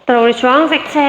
우리 주황색 책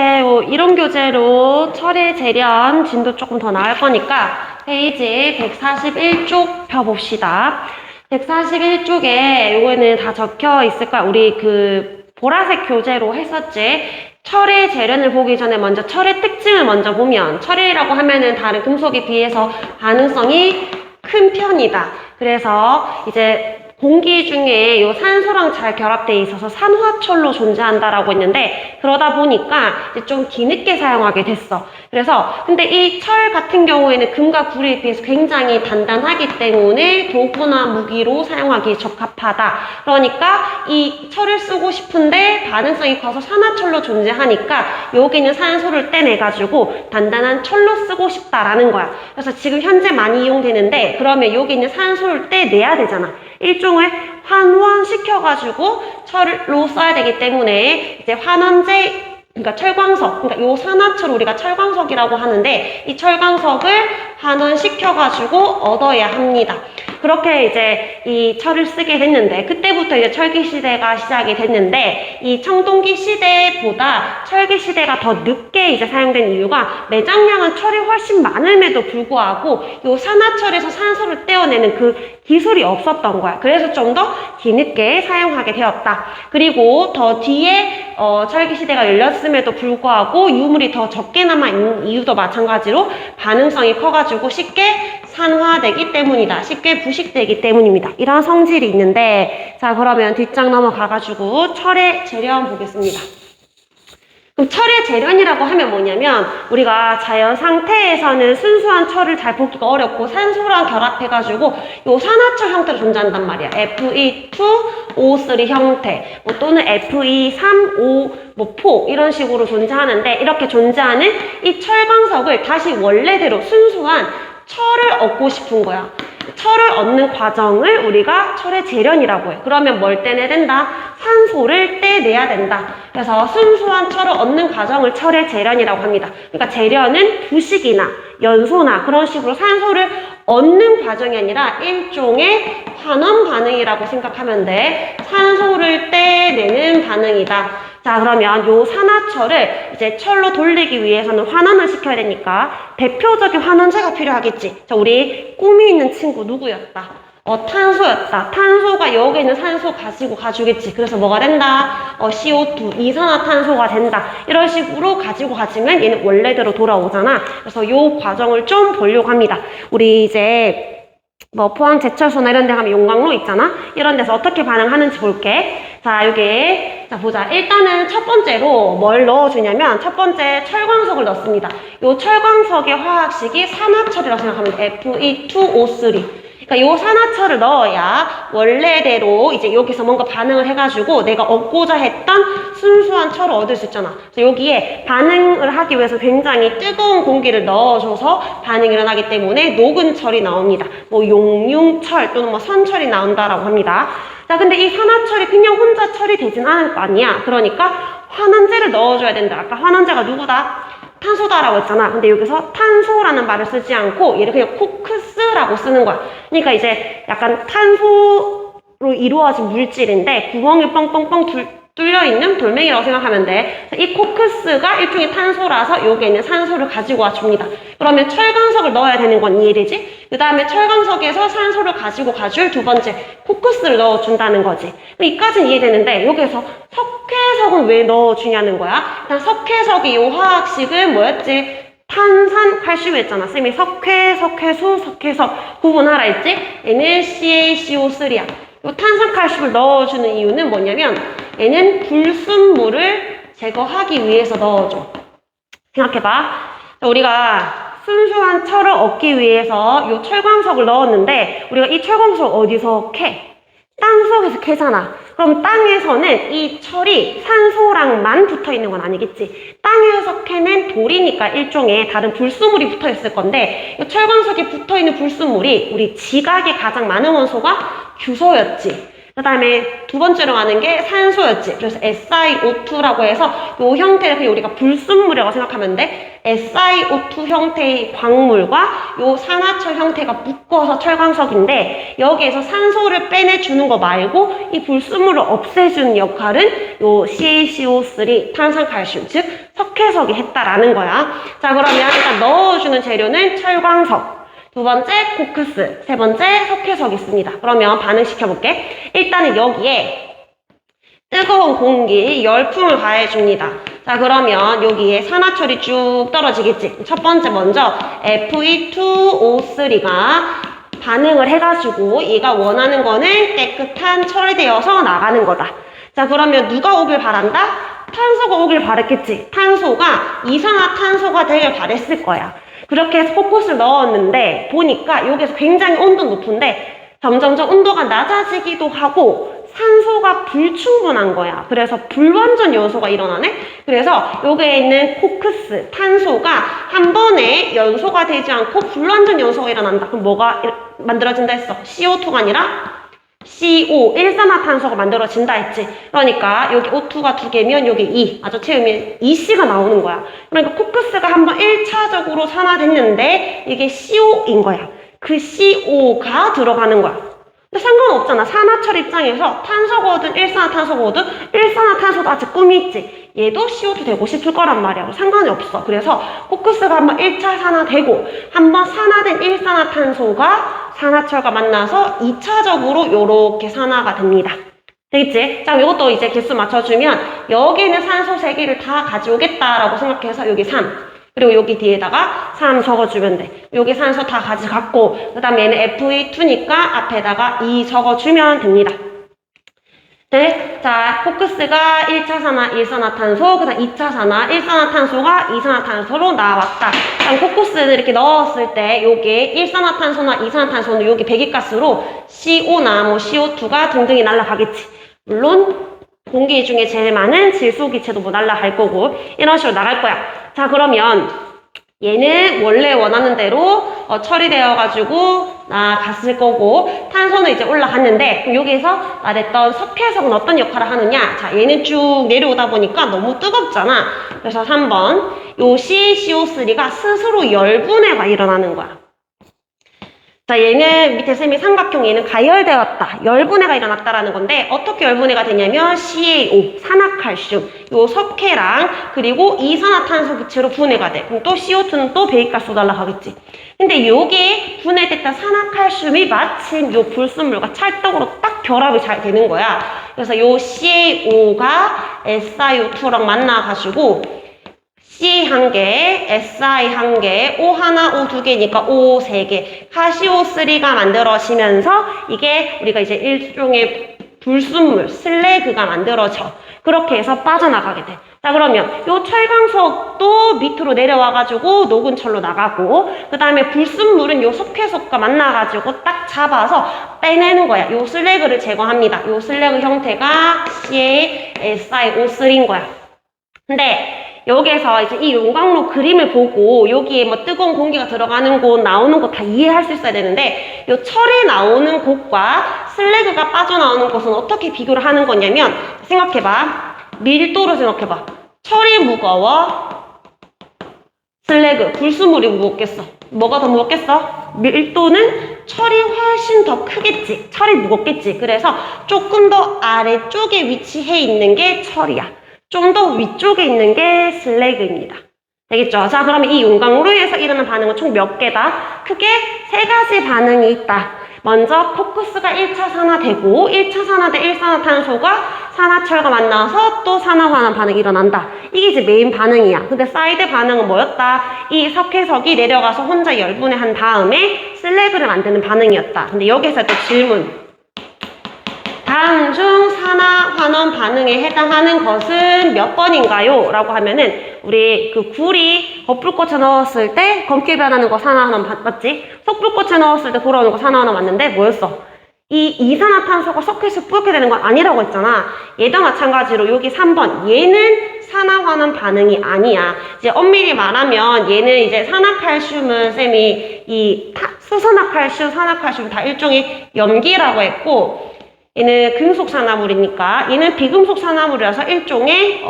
이론 교재로 철의 재련 진도 조금 더 나을 거니까 페이지 141쪽 펴봅시다. 141쪽에 요거는 다 적혀 있을 거야. 우리 그 보라색 교재로 했었지. 철의 재련을 보기 전에 먼저 철의 특징을 먼저 보면, 철이라고 하면은 다른 금속에 비해서 반응성이 큰 편이다. 그래서 이제 공기 중에 요 산소랑 잘 결합되어 있어서 산화철로 존재한다라고 했는데, 그러다 보니까 이제 좀 뒤늦게 사용하게 됐어. 그래서 근데 이 철 같은 경우에는 금과 구리에 비해서 굉장히 단단하기 때문에 도구나 무기로 사용하기 적합하다. 그러니까 이 철을 쓰고 싶은데 반응성이 커서 산화철로 존재하니까 여기는 산소를 떼내가지고 단단한 철로 쓰고 싶다라는 거야. 그래서 지금 현재 많이 이용되는데, 그러면 여기 있는 산소를 떼내야 되잖아. 일종의 환원시켜가지고 철로 써야 되기 때문에 이제 환원제, 그러니까 철광석, 그러니까 요 산화철 우리가 철광석이라고 하는데, 이 철광석을 환원시켜가지고 얻어야 합니다. 그렇게 이제 이 철을 쓰게 됐는데, 그때부터 이제 철기 시대가 시작이 됐는데, 이 청동기 시대보다 철기 시대가 더 늦게 이제 사용된 이유가, 매장량은 철이 훨씬 많음에도 불구하고 요 산화철에서 산소를 떼어내는 그 기술이 없었던 거야. 그래서 좀 더 뒤늦게 사용하게 되었다. 그리고 더 뒤에 철기 시대가 열렸음에도 불구하고 유물이 더 적게 남아있는 이유도 마찬가지로 반응성이 커가지고 쉽게 산화되기 때문이다. 쉽게 부식되기 때문입니다. 이런 성질이 있는데, 자, 그러면 뒷장 넘어가가지고 철의 재련 보겠습니다. 그럼 철의 재련이라고 하면 뭐냐면, 우리가 자연 상태에서는 순수한 철을 잘 보기가 어렵고 산소랑 결합해가지고 요 산화철 형태로 존재한단 말이야. Fe2O3 형태, 또는 Fe3O4 이런 식으로 존재하는데, 이렇게 존재하는 이 철광석을 다시 원래대로 순수한 철을 얻고 싶은 거야. 철을 얻는 과정을 우리가 철의 재련이라고 해. 그러면 뭘 떼내야 된다? 산소를 떼내야 된다. 그래서 순수한 철을 얻는 과정을 철의 재련이라고 합니다. 그러니까 재련은 부식이나 연소나 그런 식으로 산소를 얻는 과정이 아니라 일종의 환원 반응이라고 생각하면 돼. 산소를 떼내는 반응이다. 자, 그러면 요 산화철을 이제 철로 돌리기 위해서는 환원을 시켜야 되니까 대표적인 환원제가 필요하겠지. 자, 우리 꿈이 있는 친구 누구였다? 탄소였다. 탄소가 여기 있는 산소 가지고 가주겠지. 그래서 뭐가 된다? CO2, 이산화탄소가 된다. 이런 식으로 가지고 가지면 얘는 원래대로 돌아오잖아. 그래서 요 과정을 좀 보려고 합니다. 우리 이제 포항 제철소나 이런 데 가면 용광로 있잖아? 이런 데서 어떻게 반응하는지 볼게. 자, 여기, 자, 보자. 일단은 첫 번째로 뭘 넣어주냐면, 첫 번째 철광석을 넣습니다. 요 철광석의 화학식이 산화철이라고 생각하면 돼. Fe2O3. 그러니까 요 산화철을 넣어야 원래대로 이제 여기서 뭔가 반응을 해가지고 내가 얻고자 했던 순수한 철을 얻을 수 있잖아. 그래서 여기에 반응을 하기 위해서 굉장히 뜨거운 공기를 넣어줘서 반응이 일어나기 때문에 녹은 철이 나옵니다. 용융철 또는 선철이 나온다라고 합니다. 자, 근데 이 산화철이 그냥 혼자 철이 되진 않을 거 아니야. 그러니까 환원제를 넣어줘야 된다. 아까 환원제가 누구다? 탄소다라고 했잖아. 근데 여기서 탄소라는 말을 쓰지 않고 얘를 그냥 코크스라고 쓰는 거야. 그러니까 이제 약간 탄소로 이루어진 물질인데 구멍이 뻥뻥뻥 뚫려있는 돌멩이라고 생각하면 돼. 이 코크스가 일종의 탄소라서 여기에 있는 산소를 가지고 와줍니다. 그러면 철광석을 넣어야 되는 건 이해되지? 그 다음에 철광석에서 산소를 가지고 가줄 두 번째 코크스를 넣어준다는 거지. 이까지는 이해되는데 여기서 석회석은 왜 넣어주냐는 거야. 일단 석회석이 이 화학식은 뭐였지? 탄산 칼슘이었잖아. 쌤이 석회, 석회수, 석회석 구분하라 했지? 얘는 CaCO3야. 이 탄산칼슘을 넣어주는 이유는 뭐냐면 얘는 불순물을 제거하기 위해서 넣어줘. 생각해봐. 우리가 순수한 철을 얻기 위해서 이 철광석을 넣었는데 우리가 이 철광석을 어디서 캐? 땅속에서 캐잖아. 그럼 땅에서는 이 철이 산소랑만 붙어있는 건 아니겠지. 땅에서 캐낸 돌이니까 일종의 다른 불순물이 붙어있을 건데 이 철광석에 붙어있는 불순물이 우리 지각에 가장 많은 원소가 규소였지. 그 다음에 두 번째로 가는 게 산소였지. 그래서 SiO2라고 해서 요 형태를 그냥 우리가 불순물이라고 생각하면 돼. SiO2 형태의 광물과 요 산화철 형태가 묶어서 철광석인데 여기에서 산소를 빼내주는 거 말고 이 불순물을 없애주는 역할은 요 CaCO3 탄산칼슘 즉 석회석이 했다라는 거야. 자 그러면 일단 넣어주는 재료는 철광석, 두 번째 코크스, 세 번째 석회석이 있습니다. 그러면 반응시켜볼게. 일단은 여기에 뜨거운 공기, 열풍을 가해줍니다. 자 그러면 여기에 산화철이 쭉 떨어지겠지. 첫 번째 먼저 Fe2O3가 반응을 해가지고 얘가 원하는 거는 깨끗한 철이 되어서 나가는 거다. 자 그러면 누가 오길 바란다? 탄소가 오길 바랬겠지. 탄소가 이산화탄소가 되길 바랬을 거야. 그렇게 해서 코크스를 넣었는데 보니까 여기서 굉장히 온도 높은데 점점점 온도가 낮아지기도 하고 산소가 불충분한 거야. 그래서 불완전 요소가 일어나네. 그래서 여기에 있는 코크스, 탄소가 한 번에 연소가 되지 않고 불완전 연소가 일어난다. 그럼 뭐가 만들어진다 했어? CO2가 아니라 CO, 일산화탄소가 만들어진다 했지. 그러니까 여기 O2가 두 개면 여기 2, 맞아? 채우면 2C가 나오는 거야. 그러니까 코크스가 한번 1차적으로 산화됐는데 이게 CO인 거야. 그 CO가 들어가는 거야. 근데 상관없잖아. 산화철 입장에서 탄소거든 일산화탄소거든 일산화탄소도 아직 꿈이 있지. 얘도 CO2 되고 싶을 거란 말이야. 상관이 없어. 그래서 코크스가 한번 1차 산화되고 한번 산화된 일산화탄소가 산화철과 만나서 2차적으로 요렇게 산화가 됩니다. 되겠지? 자, 이것도 이제 개수 맞춰주면 여기는 산소 3개를 다 가져오겠다라고 생각해서 여기 3 그리고 여기 뒤에다가 3 적어주면 돼. 여기 산소 다 가져갔고 그 다음에 얘는 Fe2니까 앞에다가 2 적어주면 됩니다. 네, 자, 코크스가 1차 산화 일산화탄소, 그 다음 2차 산화 일산화탄소가 이산화탄소로 나왔다. 그럼 코크스를 이렇게 넣었을 때 요게 일산화탄소나 이산화탄소는 여기 배기가스로 CO나 뭐 CO2가 등등이 날아가겠지. 물론 공기 중에 제일 많은 질소기체도 뭐 날아갈 거고 이런 식으로 나갈 거야. 자 그러면 얘는 원래 원하는 대로 처리되어가지고 나갔을 거고 탄소는 이제 올라갔는데 그럼 여기서 말했던 석회석은 어떤 역할을 하느냐. 자 얘는 쭉 내려오다 보니까 너무 뜨겁잖아. 그래서 3번 요 CaCO3가 스스로 열분해가 일어나는 거야. 자 얘는 밑에 셈이 삼각형 얘는 가열되었다. 열분해가 일어났다라는 건데 어떻게 열분해가 되냐면 CaO, 산화칼슘, 요 석회랑 그리고 이산화탄소 기체로 분해가 돼. 그럼 또 CO2는 또 배기가스로 날아가겠지. 근데 요게 분해됐던 산화칼슘이 마침 요 불순물과 찰떡으로 딱 결합이 잘 되는 거야. 그래서 요 CaO가 SiO2랑 만나가지고 C 1개, SI 1개, O 하나, O 2개니까 O 3개, 카시오3가 만들어지면서 이게 우리가 이제 일종의 불순물, 슬래그가 만들어져. 그렇게 해서 빠져나가게 돼. 자 그러면 요 철광석도 밑으로 내려와가지고 녹은 철로 나가고 그 다음에 불순물은 요 석회석과 만나가지고 딱 잡아서 빼내는 거야. 요 슬래그를 제거합니다. 요 슬래그 형태가 CaSiO3인 거야. 근데 여기에서 이제 이 용광로 그림을 보고 여기에 뭐 뜨거운 공기가 들어가는 곳, 나오는 곳 다 이해할 수 있어야 되는데 요 철이 나오는 곳과 슬래그가 빠져나오는 곳은 어떻게 비교를 하는 거냐면 생각해봐. 밀도를 생각해봐. 철이 무거워. 슬래그, 불순물이 무겁겠어. 뭐가 더 무겁겠어? 밀도는 철이 훨씬 더 크겠지. 철이 무겁겠지. 그래서 조금 더 아래쪽에 위치해 있는 게 철이야. 좀 더 위쪽에 있는 게 슬래그입니다. 되겠죠? 자, 그러면 이 용광로에서 일어나는 반응은 총 몇 개다? 크게 3가지 반응이 있다. 먼저 코크스가 1차 산화되고 1차 산화된 일산화탄소가 산화철과 만나서 또 산화환원 반응이 일어난다. 이게 이제 메인 반응이야. 근데 사이드 반응은 뭐였다? 이 석회석이 내려가서 혼자 열분해 한 다음에 슬래그를 만드는 반응이었다. 근데 여기서 또 질문. 다음 중 산화환원 반응에 해당하는 것은 몇 번인가요? 라고 하면은 우리 그 구리 거풀꽃에 넣었을 때 검게 변하는 거 산화환원 맞지? 석불꽃에 넣었을 때 돌아오는 거 산화환원 맞는데 뭐였어? 이 이산화탄소가 석회에서 뿌옇게 되는 건 아니라고 했잖아. 얘도 마찬가지로 여기 3번 얘는 산화환원 반응이 아니야. 이제 엄밀히 말하면 얘는 이제 산화칼슘은 쌤이 이 수산화칼슘, 산화칼슘 다 일종의 염기라고 했고 얘는 금속 산화물이니까 얘는 비금속 산화물이라서 일종의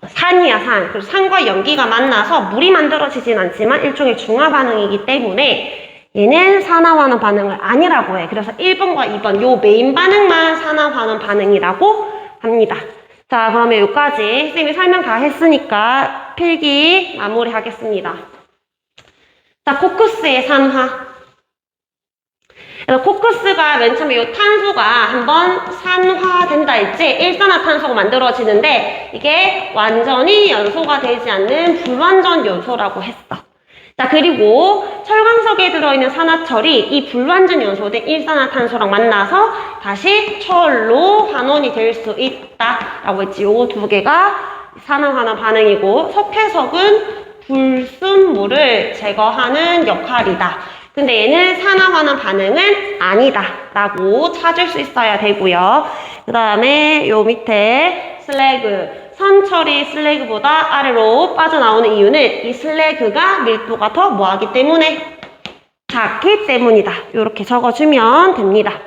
산이야, 산. 그리고 산과 연기가 만나서 물이 만들어지진 않지만 일종의 중화 반응이기 때문에 얘는 산화환원 반응을 아니라고 해. 그래서 1번과 2번 요 메인 반응만 산화환원 반응이라고 합니다. 자, 그러면 여기까지 선생님이 설명 다 했으니까 필기 마무리하겠습니다. 자, 코크스의 산화. 그래서 코크스가 맨 처음에 이 탄소가 한번 산화된다 했지, 일산화탄소가 만들어지는데 이게 완전히 연소가 되지 않는 불완전 연소라고 했어. 자, 그리고 철광석에 들어있는 산화철이 이 불완전 연소된 일산화탄소랑 만나서 다시 철로 환원이 될 수 있다라고 했지. 요거 두 개가 산화환원 반응이고, 석회석은 불순물을 제거하는 역할이다. 근데 얘는 산화환원 반응은 아니다 라고 찾을 수 있어야 되고요. 그 다음에 요 밑에 슬래그, 선철이 슬래그보다 아래로 빠져나오는 이유는 이 슬래그가 밀도가 더 뭐하기 때문에? 작기 때문이다. 이렇게 적어주면 됩니다.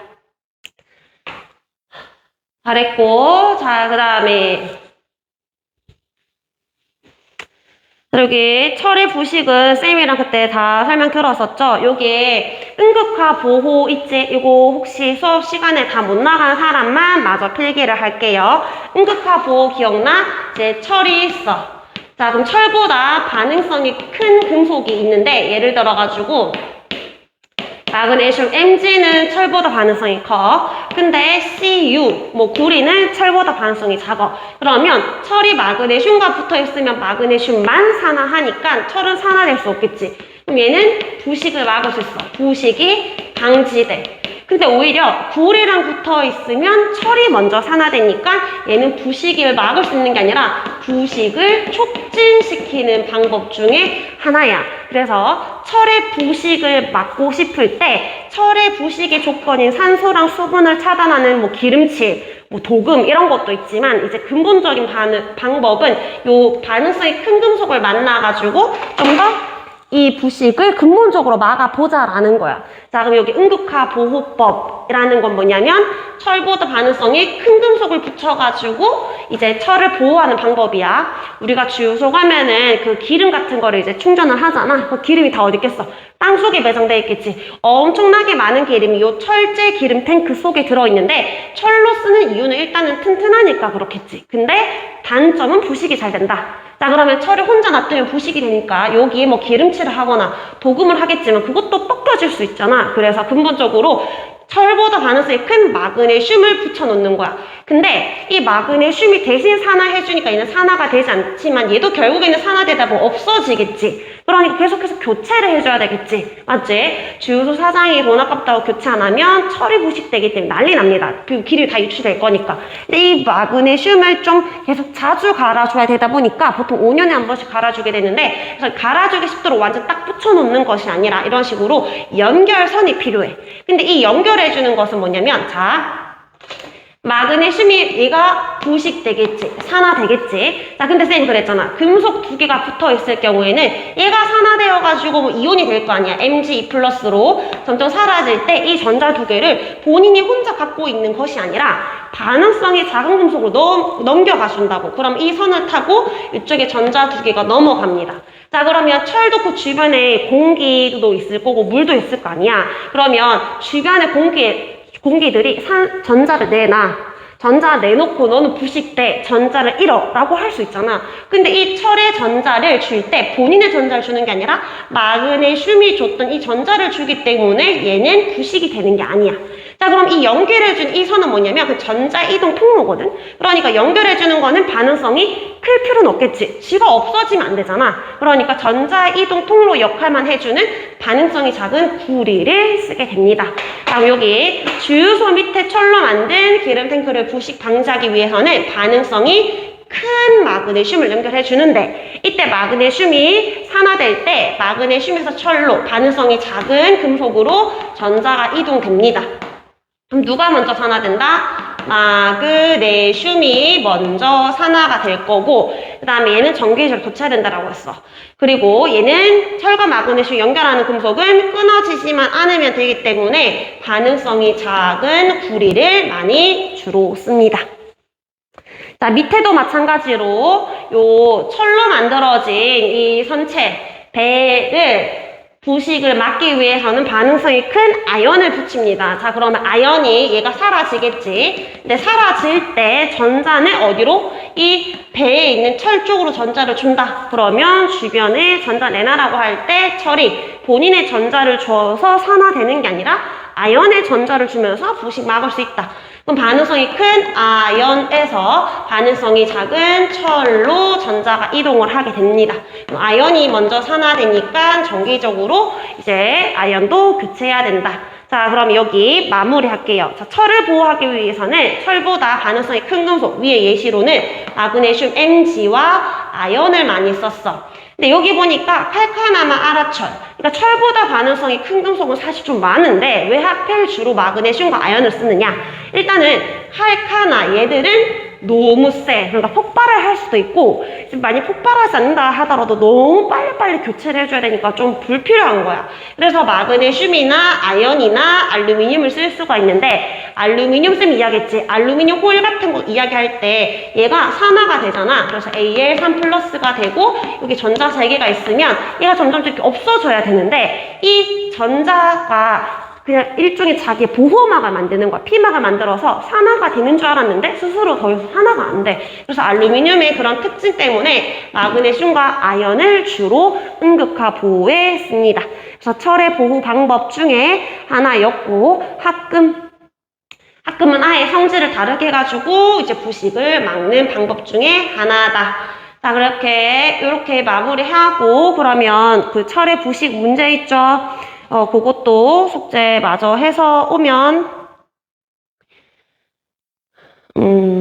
잘했고, 자, 그 다음에 여기 철의 부식은 쌤이랑 그때 다 설명 들었었죠? 요게 응급화 보호 있지? 이거 혹시 수업 시간에 다 못 나간 사람만 마저 필기를 할게요. 응급화 보호 기억나? 이제 철이 있어. 자, 그럼 철보다 반응성이 큰 금속이 있는데, 예를 들어가지고 마그네슘 Mg는 철보다 반응성이 커. 근데 Cu, 뭐 구리는 철보다 반응성이 작아. 그러면 철이 마그네슘과 붙어 있으면 마그네슘만 산화하니까 철은 산화될 수 없겠지. 그럼 얘는 부식을 막을 수 있어. 부식이 방지돼. 근데 오히려 구리랑 붙어 있으면 철이 먼저 산화되니까 얘는 부식을 막을 수 있는 게 아니라 부식을 촉진시키는 방법 중에 하나야. 그래서 철의 부식을 막고 싶을 때 철의 부식의 조건인 산소랑 수분을 차단하는 뭐 기름칠, 뭐 도금 이런 것도 있지만, 이제 근본적인 방법은 요 반응성이 큰 금속을 만나가지고 좀 더 이 부식을 근본적으로 막아보자라는 거야. 자, 그럼 여기 응급화 보호법이라는 건 뭐냐면 철보다 반응성이 큰 금속을 붙여가지고 이제 철을 보호하는 방법이야. 우리가 주유소 가면은 그 기름 같은 거를 이제 충전을 하잖아. 그 기름이 다 어디 있겠어? 땅 속에 매장되어 있겠지. 엄청나게 많은 기름이 요 철제 기름 탱크 속에 들어있는데, 철로 쓰는 이유는 일단은 튼튼하니까 그렇겠지. 근데 단점은 부식이 잘 된다. 자, 그러면 철을 혼자 놔두면 부식이 되니까 여기에 뭐 기름칠을 하거나 도금을 하겠지만 그것도 벗겨질 수 있잖아. 그래서 근본적으로 철보다 반응성이 큰 마그네슘을 붙여놓는 거야. 근데 이 마그네슘이 대신 산화해주니까 얘는 산화가 되지 않지만 얘도 결국에는 산화되다 보면 없어지겠지. 그러니까 계속해서 교체를 해줘야 되겠지. 맞지? 주유소 사장이 돈 아깝다고 교체 안 하면 철이 부식되기 때문에 난리 납니다. 그 기름이 다 유출될 거니까. 근데 이 마그네슘을 좀 계속 자주 갈아줘야 되다 보니까 보통 5년에 한 번씩 갈아주게 되는데, 그래서 갈아주기 쉽도록 완전 딱 붙여놓는 것이 아니라 이런 식으로 연결선이 필요해. 근데 이 연결해주는 것은 뭐냐면, 자, 마그네슘이 얘가 부식되겠지, 산화되겠지. 자, 근데 쌤이 그랬잖아. 금속 두 개가 붙어 있을 경우에는 얘가 산화되어가지고 뭐 이온이 될 거 아니야. Mg2+로 점점 사라질 때 이 전자 두 개를 본인이 혼자 갖고 있는 것이 아니라 반응성이 작은 금속으로 넘겨가준다고. 그럼 이 선을 타고 이쪽에 전자 두 개가 넘어갑니다. 자, 그러면 철도 그 주변에 공기도 있을 거고 물도 있을 거 아니야. 그러면 주변에 공기들이 전자를 내놔. 전자 내놓고 너는 부식돼. 전자를 잃어. 라고 할 수 있잖아. 근데 이 철의 전자를 줄 때 본인의 전자를 주는 게 아니라 마그네슘이 줬던 이 전자를 주기 때문에 얘는 부식이 되는 게 아니야. 자, 그럼 이 연결해준 이 선은 뭐냐면 그 전자 이동 통로거든. 그러니까 연결해주는 거는 반응성이 클 필요는 없겠지. 지가 없어지면 안 되잖아. 그러니까 전자 이동 통로 역할만 해주는 반응성이 작은 구리를 쓰게 됩니다. 자, 그럼 여기 주유소 밑에 철로 만든 기름 탱크를 부식 방지하기 위해서는 반응성이 큰 마그네슘을 연결해 주는데, 이때 마그네슘이 산화될 때 마그네슘에서 철로 반응성이 작은 금속으로 전자가 이동됩니다. 그럼 누가 먼저 산화된다? 마그네슘이 먼저 산화가 될 거고, 그 다음에 얘는 전기줄을 거쳐야 된다라고 했어. 그리고 얘는 철과 마그네슘 연결하는 금속은 끊어지지만 않으면 되기 때문에 반응성이 작은 구리를 많이 주로 씁니다. 자, 밑에도 마찬가지로 요 철로 만들어진 이 선체, 배를 부식을 막기 위해서는 반응성이 큰 아연을 붙입니다. 자, 그러면 아연이 얘가 사라지겠지. 근데 사라질 때 전자는 어디로? 이 배에 있는 철 쪽으로 전자를 준다. 그러면 주변에 전자 내놔라고 할 때 철이 본인의 전자를 주어서 산화되는 게 아니라 아연의 전자를 주면서 부식 막을 수 있다. 그럼 반응성이 큰 아연에서 반응성이 작은 철로 전자가 이동을 하게 됩니다. 그럼 아연이 먼저 산화되니까 정기적으로 이제 아연도 교체해야 된다. 자, 그럼 여기 마무리 할게요. 자, 철을 보호하기 위해서는 철보다 반응성이 큰 금속, 위에 예시로는 마그네슘 Mg와 아연을 많이 썼어. 근데 여기 보니까 칼카나마 아라철, 그러니까 철보다 반응성이 큰 금속은 사실 좀 많은데 왜 하필 주로 마그네슘과 아연을 쓰느냐? 일단은 칼카나 얘들은 너무 세. 그러니까 폭발을 할 수도 있고 많이 폭발하지 않는다 하더라도 너무 빨리빨리 교체를 해줘야 되니까 좀 불필요한 거야. 그래서 마그네슘이나 아연이나 알루미늄을 쓸 수가 있는데 알루미늄 쌤 이야기했지. 알루미늄 호일 같은 거 이야기할 때 얘가 산화가 되잖아. 그래서 Al3 플러스가 되고 여기 전자 3개가 있으면 얘가 점점 이렇게 없어져야 되는데 이 전자가 그냥 일종의 자기 보호막을 만드는 거야. 피막을 만들어서 산화가 되는 줄 알았는데 스스로 더 이상 산화가 안 돼. 그래서 알루미늄의 그런 특징 때문에 마그네슘과 아연을 주로 음극화 보호에 씁니다. 그래서 철의 보호 방법 중에 하나였고 합금은 아예 성질을 다르게 해가지고 이제 부식을 막는 방법 중에 하나다. 자, 이렇게 마무리하고 그러면 그 철의 부식 문제 있죠? 그것도 숙제 마저 해서 오면